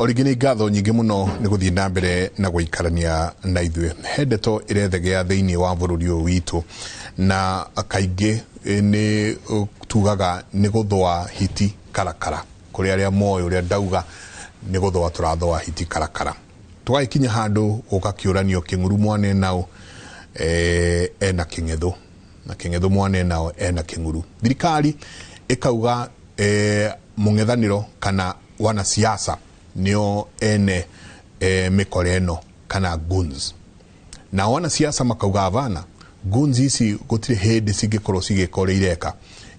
origini gatho nyingi muno ni guthii na mbere na guikarania na ithue hendeto irethegea thiini wa bururi uyu witu na kaingi ni tugaga ni guthwa hiti karakara kuri aria moyo uria ndauga ni guthwa turathwa hiti karakara twaikinya handu ukakiuranio kinguru mwane nao ena kingetho na kingetho mwane nao ena kinguru thirikari ikauga mungethaniro kana wana siasa nio ene mikoreno kana guns na wana siasa makauga avana guns ici gutire hedi singikorwo cigikoreireka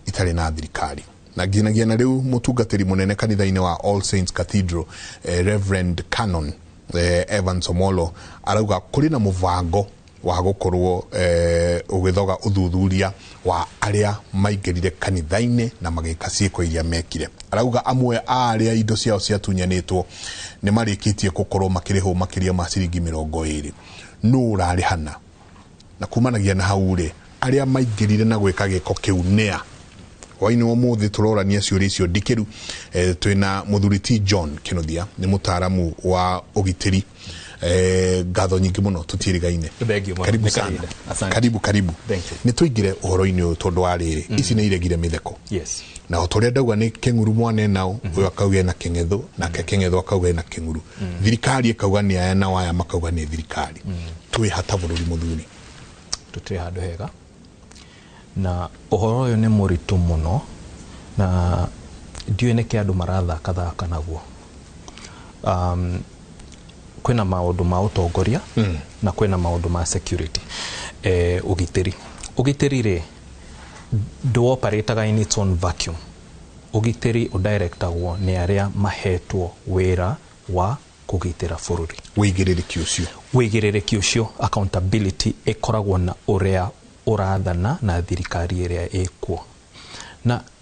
itari na thirikari na ginagia na riu mutungatiri munene kanitha-ini wa All Saints Cathedral Reverend Canon Evans Omolo arauga kuri na muvango wa gukorwo ugithoga uthuthuria wa aria maingirire kanitha-ini na magika ciiko iria mekire arauga amwe aria indo ciao ciatunyanitwo ni marikitie gukorwo makiriho makiria ma ciringi 20 no urarihana na kumanagia na haure aria maingirire na gwika giko kiu nea waini wa muthi turorania ciuri icio ndikiru twina muthuriti John Kinothia ni mutaramu wa ugitiri gatho nyingi muno tutirigaine karibu sana karibu ni tuigire uhoro-ini uyu tondu wa riri ici ni iregire mitheko yes na otoria ndauga ni kenguru mwane nao uyu akauga na kingetho na kingetho akauga na kenguru thirikari akauga ni aya na waya makauga ni thirikari twi hata bururi muthuri tutri handu hega na uhoro uyu ni muritu muno na ndiwe ni ki andu marathaka naguo kwina maundu ma utongoria na kwina maundu ma security ugitiri ri do operataga in its own vacuum ugitiri o directagwo ni aria mahetwo wira wa kugitira bururi wigiriri ucio accountability ikoragwo na uria urathana na thirikari iria ikuo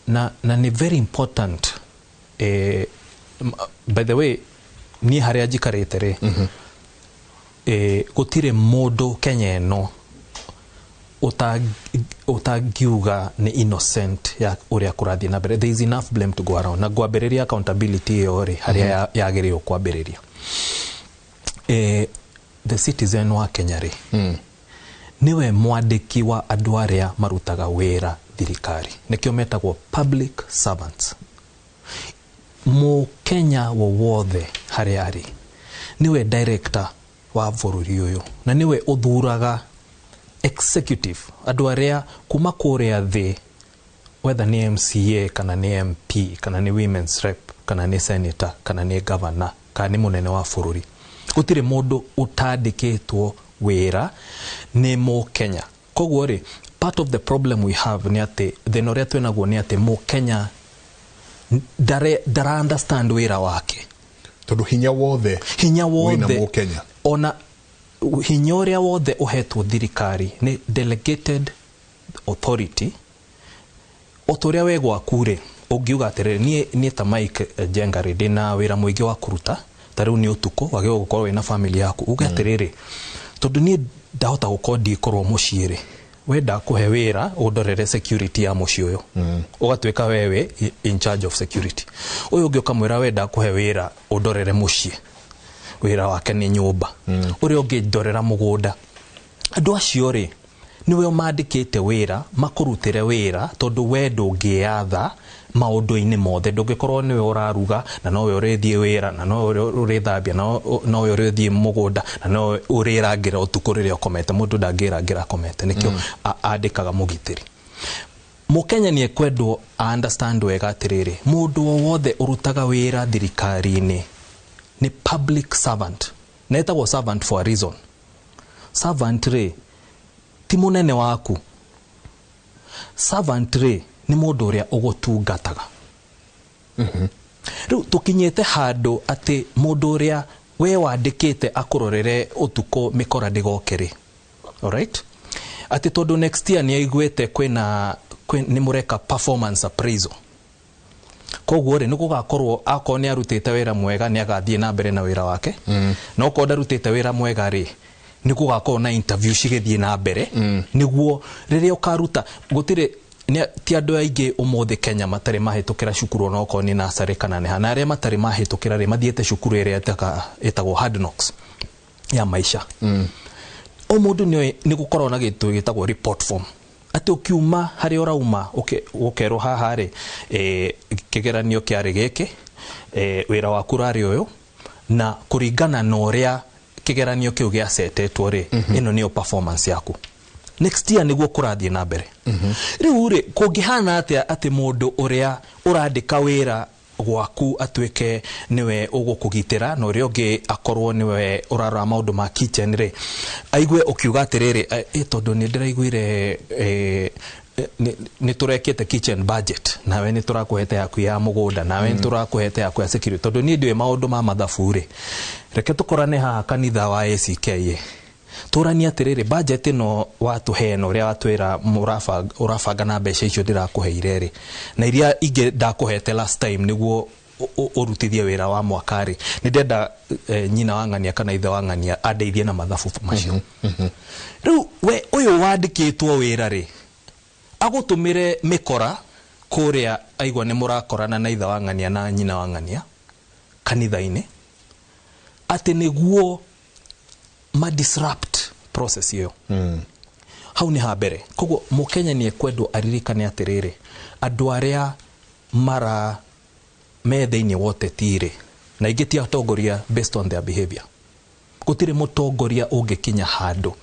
na ni very important by the way ni haria jikarite ri gutire mundu Kenya eno utagiuga ni innocent ya uria kurathie na mbere. There is enough blame to go around na gwambiriria accountability yo ri haria yagirirwo kwambiriria the citizen wa Kenya ri niwe mwandiki wa andu aria marutaga wira thirikari nikio metagwo public servants. Mu Kenya wothe haria ari niwe director wa bururi uyu na niwe uthuraga executive andu aria kuma kuria thi whether ni MCA kana ni MP kana ni women's rep kana ni senator kana ni governor kana ni munene wa bururi gutire mundu utandikitwo wira ni mu Kenya. Koguo ri part of the problem we have ni ati thina uria twinaguo ni ati mu Kenya dara understand wira wake tondu hinya wothe mu Kenya ona hinya uria wothe uhetwo thirikari ni delegated authority otoria we gwaku ri ungiuga atiriri ni ta Mike Jengari ndina wira mwingi wa kuruta tariu ni utuko wagio gukorwo wina family yaku uga atiriri tondu ni ndahota gukorwo korwo muciiri wenda kuhe wira udorere security ya mucio uyu ugatwika wewe in charge of security uyu ungi ukamwira wenda kuhe wira udorere mucie wira wake ni nyumba uri ungi ndorera mugunda andu acio ri niwe mandikite wira makurutire wira tondu we ndungiatha maundu-ini mothe ndungikorwo niwe uraruga na nowe urithie wira na nowe urithambia na nowe urithie mugunda na nowe urirangira utuku riria ukomete mundu ndangirangira akomete nikio andikaga mugitiri. Mukenya ni ekwendwo understand wega atiriri mundu wothe urutaga wira thirikari-ini ni public servant na etagwo servant for a reason. Servant ri ti munene waku, servant ri ni mundu uria ugutungataga riu tukinyete handu ati mundu uria we wandikite akurorere utuko mikora ndigokeri alright ati tondu next year ni aiguete kwina ni mureka performance appraisal koguo ri nigugakorwo akon ni arutite wira mwega ni agathie na mbere na wira wake no ko ndarutite wira mwega ri nigugakorwo na interview cigithie na mbere niguo riria ukaruta gutire ti andu aingi umuthi Kenya matari mahitukira cukuru no ko ni nasari kana ne hana aria matari mahitukira ri mathiete cukuru iria etagwo hard knocks ya maisha. O mundu ni gukorwo na gitu gitagwo report form ati ukiuma hari orauma ukerwo haha ri kigeranio kiari giki wira waku rari uyu na kuringana na uria kigeranio kiu giacetetwo ri ino niyo performance yaku next year niguo kurathie na mbere. Riu ri kungihana ati mundu uria urandika wira gwaku atweke niwe ugukugitira no rio ngi akorwo niwe urarora maundu ma kitchen ri aigwe ukiuga atiriri tondu ni ndiraiguire ni turekete kitchen budget nawe ni turakuhete yaku ya mugunda nawe ni turakuhete yaku ya security tondu ni ndiwe maundu ma mathabu ri reke tukorane ha kanitha wa ACK turania atiriri budget no watuhe no ria watwira urabanga na mbeca icio ndirakuheire ri na iria inge ndakuhete last time niguo urutithie wira wa mwakari ni ndenda nyina wangania kana ithe wangania andeithie na mathabu macio. Riu we uyu wandikitwo wira ri agutumire mikora kuria aigwa ni murakorana na ithe wangania na nyina wangania kanitha-ini ati niguo ma disrupt process hiyo. Hau ni habere koguo mukenya ni ekwendo aririkane atiriri andu aria mara methaini wote tire na igiti atongoria based on their behavior. Gutire mutongoria ungikinya handu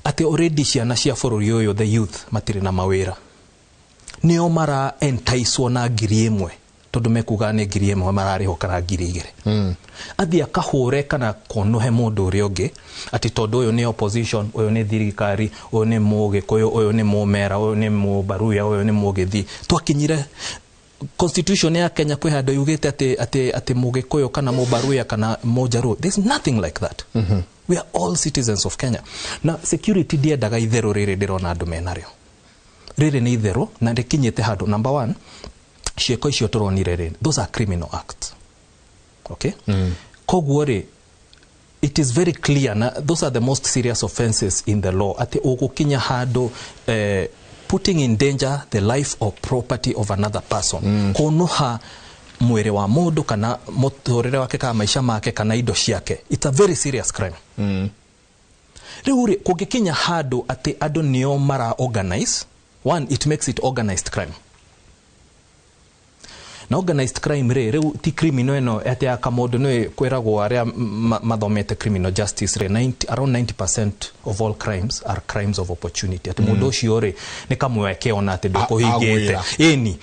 ati already ciana cia bururi uyu the youth matire na mawira nio mara enticewo na ngiri imwe tondu mekuga ni ngiri imwe marariho kana ngiri igiri athi akahure kana konohe mundu uri ungi ati tondu uyu ni opposition uyu ni thirikari uyu ni mugikuyu uyu ni mumera uyu ni mubaruya uyu ni mugithi twakinyire constitution ya Kenya kwi hado yugite ati mugikuyu kana mubaruya kana mujaru. There's nothing like that. We are all citizens of Kenya. Na security dia daga ithero riri ndirona andu menario riri ni ithero na ndikinyite hado number 1 cieko icio turonire ri those are criminal acts. Okay? Koguo ri it is very clear na those are the most serious offenses in the law ati ugukinya hado putting in danger the life or property of another person konoha mwere wa mundu kana muturire wake kana maisha make kana indo ciake. It's a very serious crime. Riu ri kugikinya hado ati ado nio mara organize one it makes it organized crime. Na organized crime riu ti criminal eno ati akamodo no kwiragwo aria mathomete criminal justice around 90% of all crimes are crimes of opportunity. Ati mundu ucio ri ni kamweke ona ati ndukuhingite eni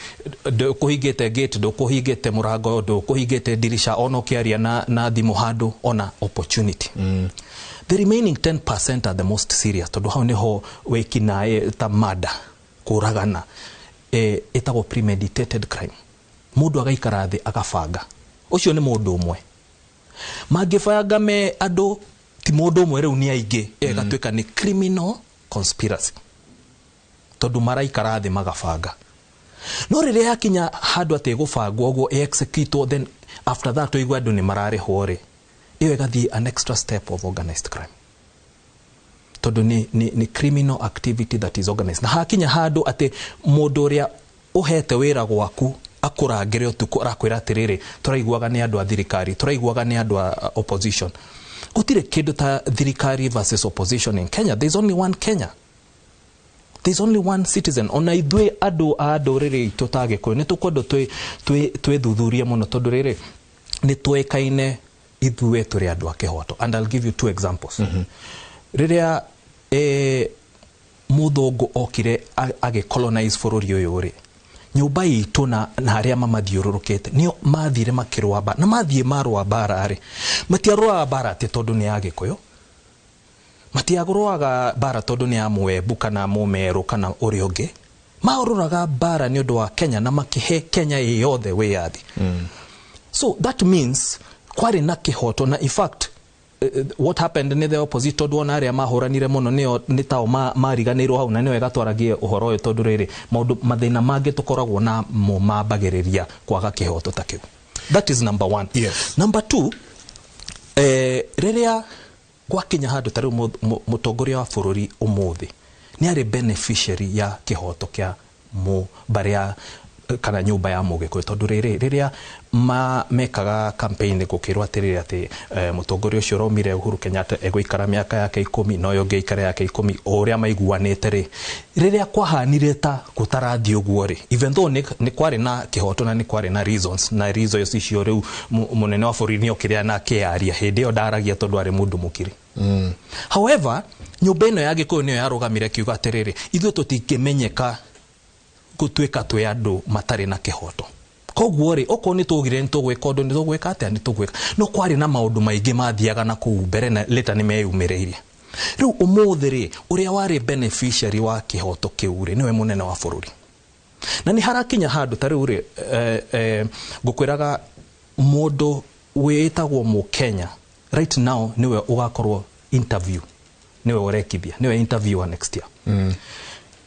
ndukuhingite gate ndukuhingite murango ndukuhingite dirisha ono kiaria na thimu hadu ona opportunity. The remaining 10% are the most serious tondu hau niho wekinae ta murder kuragana etago premeditated crime mundu agaikara thi agabanga ucio ni mundu umwe magifanga me adu ti mundu umwe riu ni aingi egatwika ni criminal conspiracy tondu maraikara thi magabanga no riria yakinya handu ati gubangwo uguo execute then after that oigwa andu ni marare hore iyo igathi an extra step of organized crime tondu ni criminal activity that is organized. Na hakinya handu ati mundu ria uhete wira gwaku akurangire utuku arakwira atiriri turaiguaga ni andu a thirikari turaiguaga ni andu a opposition. Gutire kindu ta thirikari versus opposition in Kenya. There's only one Kenya. There's only one citizen. Ona ithwe andu a nduriri tutage ko ni tukwendo twe thuthuria muno tondu riri ni twekaine ithwe turi andu a kihoto. And I'll give you 2 examples. Riria muthungu okire age colonize bururi uyu ri nyumba itu na haria mamathiururukite nio mathire makirwa bara na mathie marwa bara ri matiarwa bara te tondu ni agikuyu matiagurwaga bara tondu ni amwebu kana mumeru kana uri ungi maururaga bara ni undu wa Kenya na makihe Kenya yothe wiathi. So that means kwari na kihoto na in fact what happened in the opposite tondu ona aria mahuranire muno ni tao mariganirwo hau na ni wega twaragie uhoro uyu tondu riri maundu mathina mangi tukoragwo na mo mambagiriria kwaga kihoto ta kiu. That is number 1. Yes. Number 2 riria gwakinya handu tari mutongoria wa bururi umuthi ni ari beneficiary ya kihoto kia mu baria kana nyumba ya Mugikuyu tondu riria mekaga campaign gukirwa atiriri ati mutongoria ucio romire Uhuru Kenyatta eguikara miaka yake 10 no yo ngeikara yake 10 uria maiguanite ri riria kwahanire ta gutarathi uguo ri even though ni kwari na kihoto na ni kwari na reasons na reasons icio riu munene wa bururi ni okiria na kiaria hindi yo ndaragia tondu ari mundu mukiri. However, nyumba ino ya Gikuyu niyo yarugamire kiuga atiriri ithuĩ tutikimenyeka gutwika twi andu matari na kihoto koguo ri oko ni tugire ntugwika undu ni tugwika atia ni tugwika no kwari na maundu maingi mathiaga na kuu mbere na leta ni meyumireirie riu umuthi ri uria wari beneficiary wa kihoto kiu ri niwe munene wa bururi na ni harakinya handu tari ri gukwiraga mundu witagwo mu Kenya right now niwe ugakorwo interview niwe urekithia niwe interviewer next year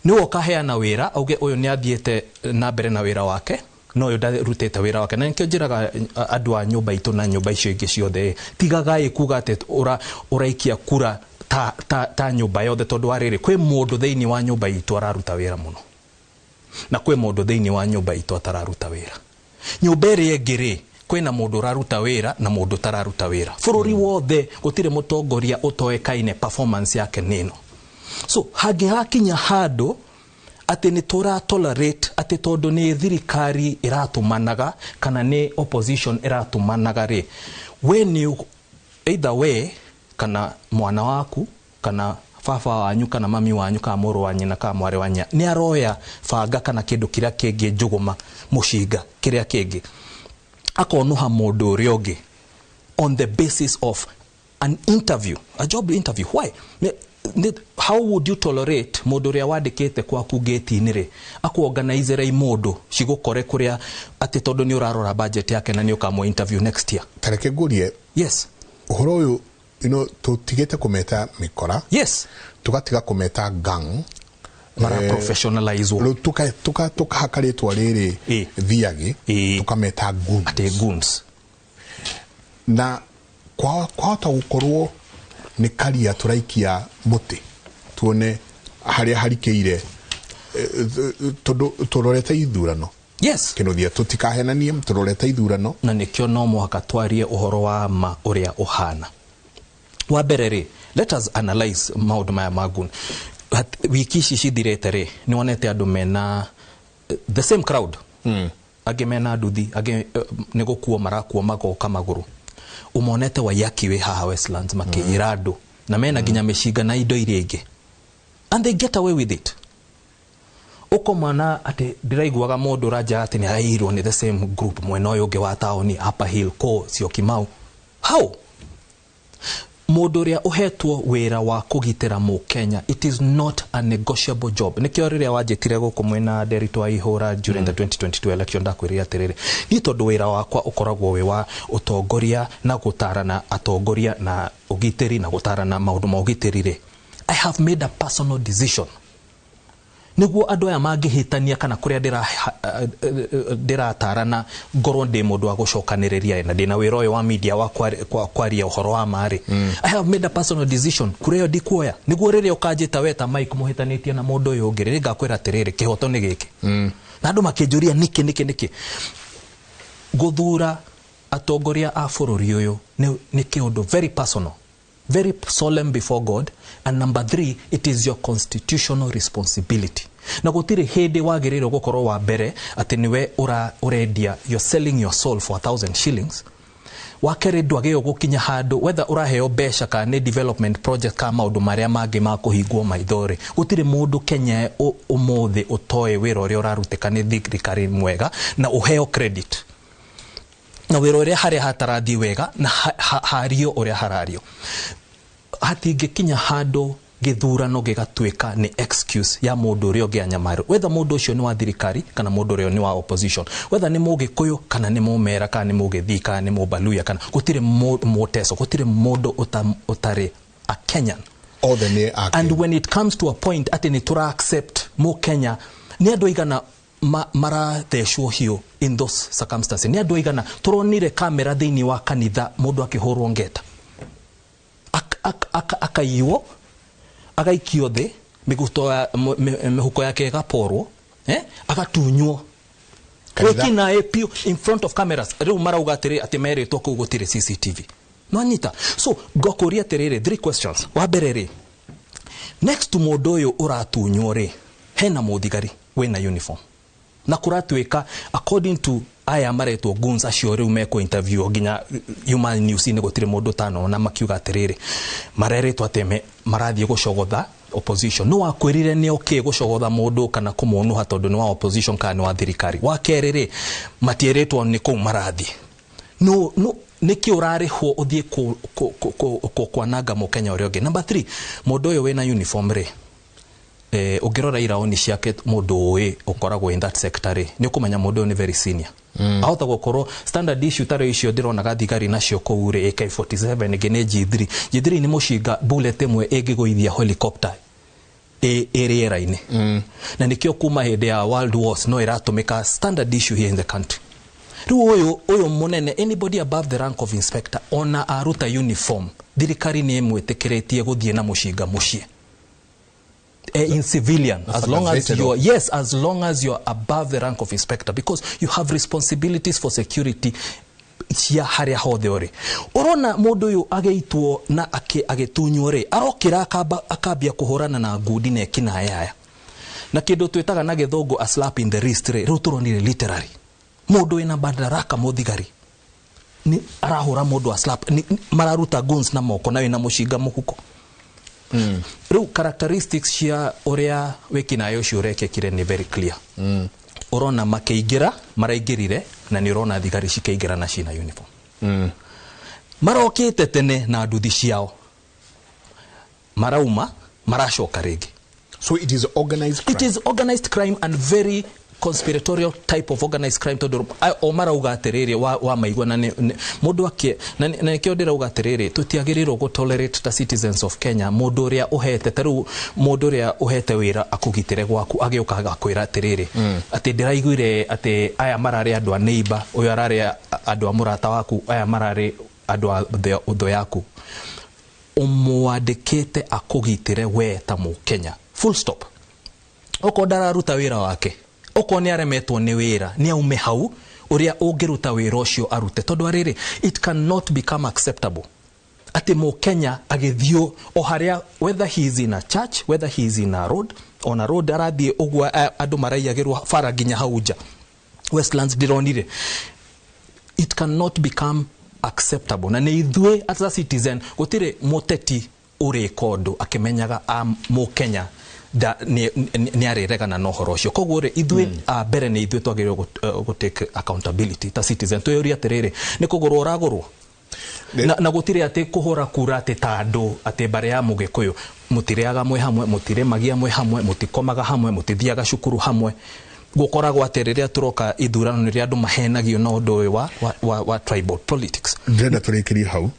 niwe ukaheana wira auge uyu ni athiete na mbere na wira wake no yo ndarutete wira wake na nikio njiraga andu a nyumba itu na nyumba icio ingi ciothe tigaga ikuga ati uraikia kura ta nyumba yothe tondu ariri kwi mundu theini wa nyumba itu araruta wira muno na kwi mundu theini wa nyumba itu atararuta wira nyumba iri ingiri kwina mundu raruta wira na mundu tararuta wira bururi wothe gutire mutongoria utoekaine performance yake nino so hage hakinya hado ati ni tora tolerate ati tondu ni thirikari iratumanaga kana ni opposition iratumanaga ri when you either way kana mwana waku kana baba wanyu kana mami wanyu kana muru wanyu na kana mwari wanya ni aroya banga kana kindu kiria kingi njuguma mushinga kiria kingi akonuha mundu uria ungi on the basis of an interview, a job interview. Why? How would you tolerate mundu uria wandikite kwaku gate-ini ri akuorganize rai mundu cigukore kuria ati tondu ni urarora budget yake na ni ukamwe interview next year? Tareke gurie. Yes. Uhoro uyu tutigete kumeta mikora. Yes. Tugatiga kumeta gang. Mara professionalize wo. Tuka hakaritwa riri thiagi. Tukameta goons. Ate goons. Na kwa hota gukorwo ni karia turaikia muti tuone haria harikeire turorete ithurano. Yes. Kinuthia tutikahenanie turorete ithurano na nikyo no muhaka twarie uhoro wa ma uria uhana. Wa berere, let us analyze maundu maya magun. Wiki ici cithirete ri ni wonete andu mena the same crowd. Age mena nduthi age ni gukuo marakuo magoka maguru. Umonete wa yaki we haha Westlands makira andu na mena ginya mishiga na indo iria ingi and they get away with it. Uko mwana ati ndiraiguaga mundu raja ati ni airwo ni the same group mwena uyu ungi wa taoni Upper Hill ko cio Kimau. How? Mundu uria uhetwo wira wa kugitira mu Kenya, it is not a negotiable job. Nikio riria wanjitire guku mwena Nderitu wa Ihura during the 2022 election ndakwiria atiriri ni tondu wira wakwa ukoragwo we wa utongoria na gutarana atongoria na ugitiri na gutarana maundu ma ugitiri ri I have made a personal decision niguo andu aya mangihitania kana kuria ndiratarana ngorwo ndi mundu wa gucokaniriria na ndina wira uyu wa media wa kwaria uhoro wa mari. I have made a personal decision kuria ndikuoya niguo riria ukanjita weta Mike muhitanitie na mundu uyu ungi riria ngakwira atiriri kihoto ni giki na andu makinjuria niki guthura atongoria a bururi uyu ni kiundu very personal, very solemn before God, and number 3, it is your constitutional responsibility. Na gutiri hindi wagiriro gukorwo wa mbere ati niwe urendia, you're selling your soul for 1,000 shillings. Wakere ndwageo gukinya handu whether uraheo besha ka ni development project ka maundu maria mangi ma kuhingwo maithori. Gutiri mundu Kenya umuthi utoe wira uria uraruteka ni thirikari mwega na uheo credit na wira uria haria hatarathi wega na hario uria harario. Hatingikinya handu githurano gigatwika ni excuse ya mundu uria ungi anyamaru, whether mundu ucio ni wa thirikari kana mundu uria ni wa opposition, whether ni Mugikuyu kana ni Mumera kana ni Mugithi kana ni Mubaluya kana gutire Muteso, gutire mundu utari a Kenyan. All the near and when it comes to a point ati ni tura accept mo Kenya ni andu igana mara theshwo hio in those circumstances. Ni andu igana turonire kamera thiini wa kanitha mundu akihurwo ngeta akaiwo agaikio thi miguto mihuko yake gaporwo agatunywo wekina epio in front of cameras riu marauga atiri ati meritwo ku gutire CCTV no anyita so gokoria terere 3 questions wa berere next to modoyo uratunywo ri hena muthigari wena uniform na kuratweka according to aya maretwo guns acio riu meko interview ginya Human News ni gutire mundu tano na makiuga atiriri mareretwo ateme marathie gucogotha opposition no akwirire ni okay gucogotha mundu kana kumuonuha tondu ni wa opposition kana wa thirikari wa kerere matieretwo ni ku marathie no niki urariho uthie kwananga mukenya uria ungi. Number 3 mundu uyu wena uniform ri ugirora iraoni ciake mundu uyu ukoragwo in that sector ni ukumenya mundu uyu ni very senior ahota gukorwo standard issue tare icio ndironaga thigari nacio kuure AK47 gene G3 ni mushinga bullet imwe igiguithia helicopter area-ini na nikio kuma hede ya World Wars no iratumika standard issue here in the country. Riu uyu munene anybody above the rank of inspector ona aruta uniform thirikari ni imwetekeretie guthie na mushinga mucie in civilian as long as you are, yes, as long as you are above the rank of inspector because you have responsibilities for security cia haria hothe ori urona mundu uyu ageitwo na agetunywo ri arokira akambia kuhurana na ngudi na ekina yaya na kindu twitaga na githungu a slap in the wrist ri riu turonire literally mundu ina badaraka muthigari ni arahura mundu a slap mararuta guns na moko na wina mushinga muhuko riu characteristics cia uria wekina yo ciureke kire ni very clear urona makeigira maraingirire na ni urona thigari cikeigira na cina uniform marokite tene na nduthi ciao marauma marashoka ringi. So it is organized crime. It is organized crime and very conspiratorial type of organized crime to o marauga atiriri wa maigwa na mundu ake na nikio ndirauga atiriri tutiagirirwo go tolerate the citizens of Kenya mundu uria uhete taru mundu uria uhete wira akugitire gwaku agiuka agakwira atiriri ati ndiraiguire ati aya marari andu a neighbor uyu arari andu a murata waku aya marari andu a utho yaku umwandikite akugitire we ta mu Kenya full stop oko ndararuta wira wake oko ni aremetwo ni wira ni aume hau uria ungiruta wira ucio arute tondu ariri it cannot become acceptable ati mu Kenya agithio o haria whether he is in a church whether he is in a road on a road arathie ugwa andu maraiyagirwo fara ginya hauja Westlands dironire it cannot become acceptable na ni ithwe as a citizen gutire muteti uri kondo akimenyaga mu Kenya da ni arirega na horo cio koguo ri ithwe bere ni ithwe twagirwo go take accountability ta citizen to yuri atiriri ni kugurwo uragurwo na gutire ati kuhura kura ati tandu ati bare ya mugikuyu mutireaga mwe hamwe mutire magia mwe hamwe mutikomaga hamwe mutithiaga cukuru hamwe gukoragwo atiriria turoka ithurano ni andu mahenagio no ndu wa tribal politics ndenda turikirie hau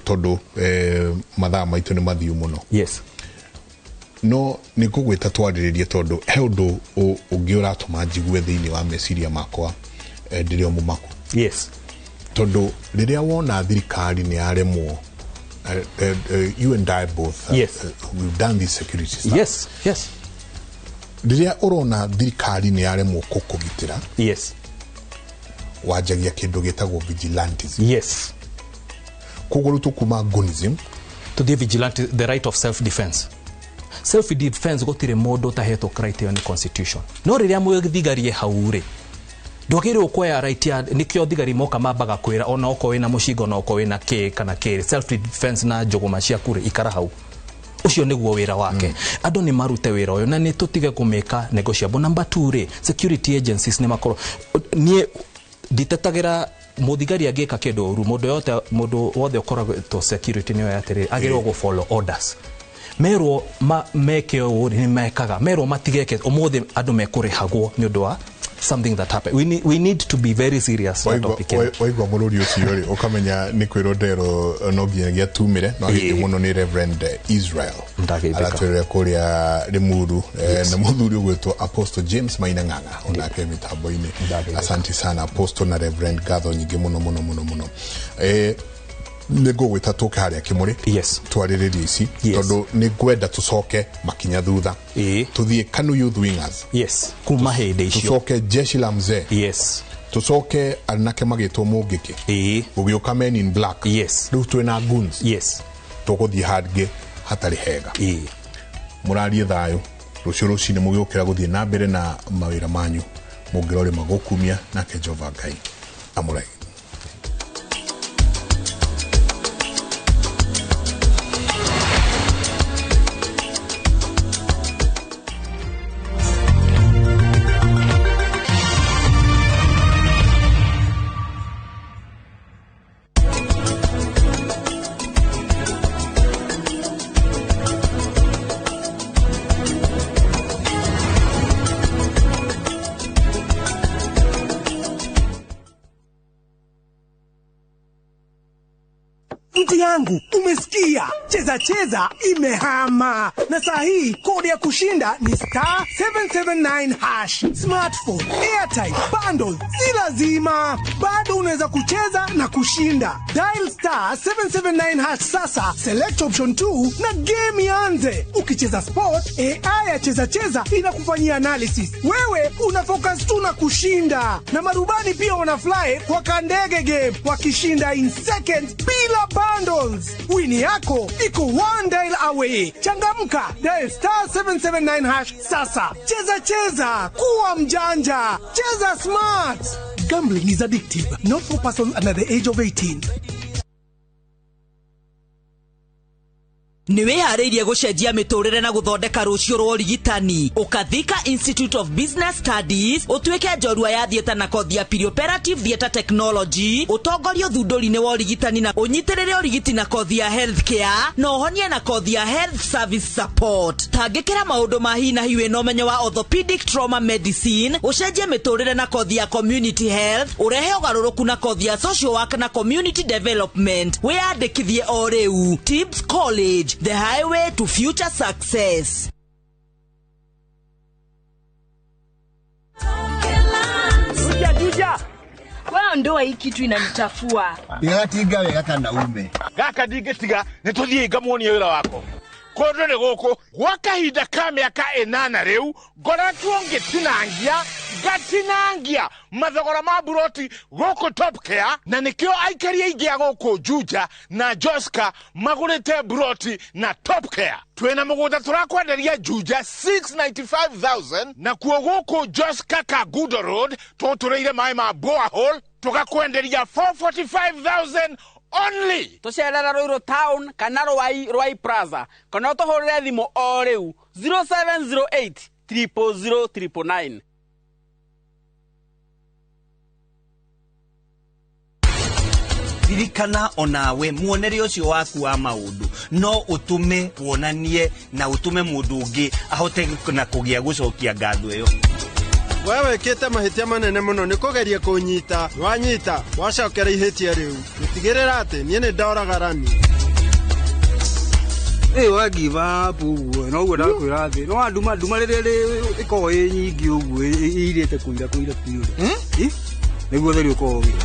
tondu mathaa maitu ni mathiu muno. Yes no ni kugwita twariririe tondu he undu ungi uratuma njigue thiini wa meciria makwa ndirio mumaku. Yes tondu riria wona thirikari ni aremwo you and I both yes we've done this security stuff. Yes riria urona thirikari ni aremwo kukugitira yes wajagia kindu gitagwo vigilantism. Yes kuguru tukuma gunism to the vigilante the right of self defense. Self defense gotire modo taheto criteria ni constitution no riria mwithigarie haure ndogire ukoya right ya nikio thigari moka mabaga kwira ona oko wina mushingo na oko wina ke kana ke self defense na njogoma cia kure ikara hau ucio niguo wira wake andu ni marute wira uyo na ni tutige kumeka negotiable. Number 2 ri security agencies ni makoro nie ditetagira muthigari agika kindu uru mundu wothe ukoragwo to security ni yatiriri agirwo go follow orders merwo meke uri ni mekaga merwo matigeke umuthi andu mekurihagwo ni undu wa something that happened. We need to be very serious on topic. Oigwa mururi ucio ri ukamenya ni kwiro ndero no nginya tumire no hiti muno ni Reverend Israel aratwira kuria Limuru na muthuri ugwetwo Apostle James Maina Ng'ang'a onake mitambo-ini. Asante sana Apostle na Reverend Gatho nyingi muno nego gwita tuke haria kimuri yes twariririe ici tondu ni gwenda tucoke makinya thutha tuthie KANU Youth Wingers yes kuma hende icio tucoke jeshi la mzee yes tucoke anake magitwo mungiki ugiuka Men in Black yes riu twina goons yes tuguthie hangi hatari hega murarie thayo rucio rucini mugiukira guthie na mbere na mawira manyu mungirore magukumia nake Jehova Ngai amurai. Mti yangu, umesikia? Cheza imehama. Na saa hii kodi ya kushinda ni *779#. Smartphone, airtime, bundle, si lazima. Bado unaweza kucheza na kushinda. Dial *779# sasa, select option 2 na game ianze. Ukicheza sport, AI ya cheza inakufanyia analysis. Wewe unafocus tu na kushinda. Na marubani pia wanafly kwa kandege game wakishinda in seconds bila bundles. Wini yako iko one dial away. Changamka, dial *779# sasa. Cheza, kuwa mjanja. Cheza smart. Gambling is addictive. Not for persons under the age of 18. Niwe hareirie gucenjia miturire na guthondeka rucio rwa urigitani ukathika Institute of Business Studies utuike njorua ya thieta na kothi ya Perioperative Theatre Technology utongorio thunduri-ini wa urigitani na unyitirire urigiti na kothi ya healthcare na uhonie na kothi ya health service support tangikira maundu ma hi na hiwe no menyo wa orthopedic trauma medicine ucenjie miturire na kothi ya community health urehe ugaruruku na kothi ya social work na community development wiyandikithie o riu Tibbs College, the highway to future success. Juja. Wao ndoa hii kitu inanitafua. Yatiga wega kana ume. Gaka digetiga nituthie ngamuonie wira wako. Kodo ne goko wakahinda ka miaka 8 riu ngoretwo gatinangia mathogora ma buroti goko Top Care na nikio aikaria ingia goko Juja na Joska magurite buroti na Top Care. Twena mugunda turakwenderia Juja 695,000 na kuo goko Joska Kagudo Road tutureire mai ma borehole tukakwenderia 445,000 only. Tucerera Ruiru Town kana Rwai Plaza kana tuhurire thimu o riu 0708 00009. Ririkana onawe muonere ucio waku wa maundu no utume wonanie na utume mundu ungi ahote na kugia gucokia ngatho iyo. Wewe kete mahitia manene muno nikugeria kunyita wanyita wacokera ihitia riu utigirira ati nie ni ndoragarani wa give up no gwo ndakwira thi no nduma riri iko nyingi uguo irite kuira piure niguo theri uko wira.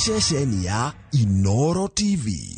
Ceceni ya Inoro TV.